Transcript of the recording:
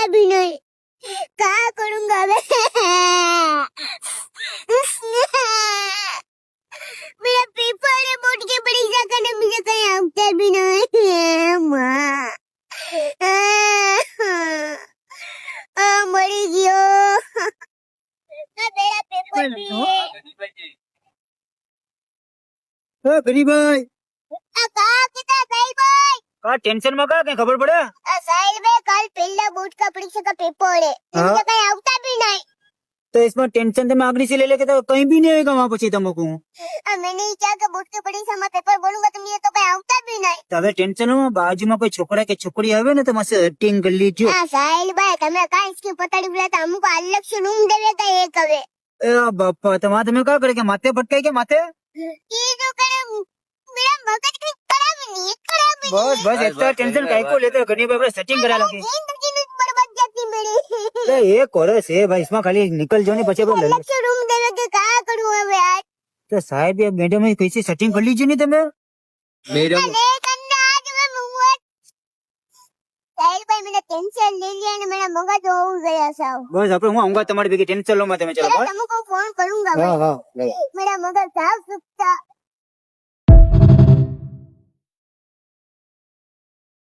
भी नहीं, क्या करूंगा मैं? मेरा पेपर है बोर्ड की परीक्षा करने, मुझे कहीं आवता भी नहीं माँ। मरी गयो मेरा पेपर भी है। गरीब भाई कहा कितना साहिल भाई? का टेंशन में का कहीं खबर पड़े? साहिल भाई कल पहला बोर्ड का परीक्षा का पेपर है, मुझे कहीं आवता भी नहीं। तो इसमें टेंशन तो मैं आगरी से ले लेके तो कहीं भी नहीं आएगा वहाँ પછી तमको। मैंने विचार के बोर्ड की परीक्षा में पेपर बोलूंगा तो मुझे तो कहीं आवता भी नहीं। હવે ટેન્શન માં બાજુમાં કોઈ છોકરા કે છોકરી આવે ને તો મસ્ત એક્ટિંગ કરી લીજો। સાહિલ ભાઈ તમે કઈ इसकी पताड़ी बुलाता हमको अलग से रूम देवेगा ये कवे। એ બાપા તમારે તમે કા કરે કે માથે ફટકાઈ કે માથે? ये जो करे मेरा मगज कहीं खराब नहीं है, खराब नहीं બસ બસ એટલા ટેન્શન કાઈ को लेते गरीब આપણે સેટિંગ કરા લાગે। जिंदगी में बर्बाद जाती मेरी। એટલે એ કોરે છે ભાઈ इसमें खाली निकल जाओ ने પછી આપણે अलग से रूम देवेगा क्या करूं अब यार? તો સાહેબ ये મેડમ कैसे સેટિંग कर लीजिए नहीं તમે? मैडम अरे करना आज मैं मुंह साहिल भाई मैंने टेंशन ले लिया ने मेरा मगज हो गया साहब। બસ આપણે હું આऊंगा તમારી ભેગી ટેન્શન લો માં તમે ચલો मैं બસ। तुमको फोन करूंगा હા भाई, હા मेरा मगज साफ सुथरा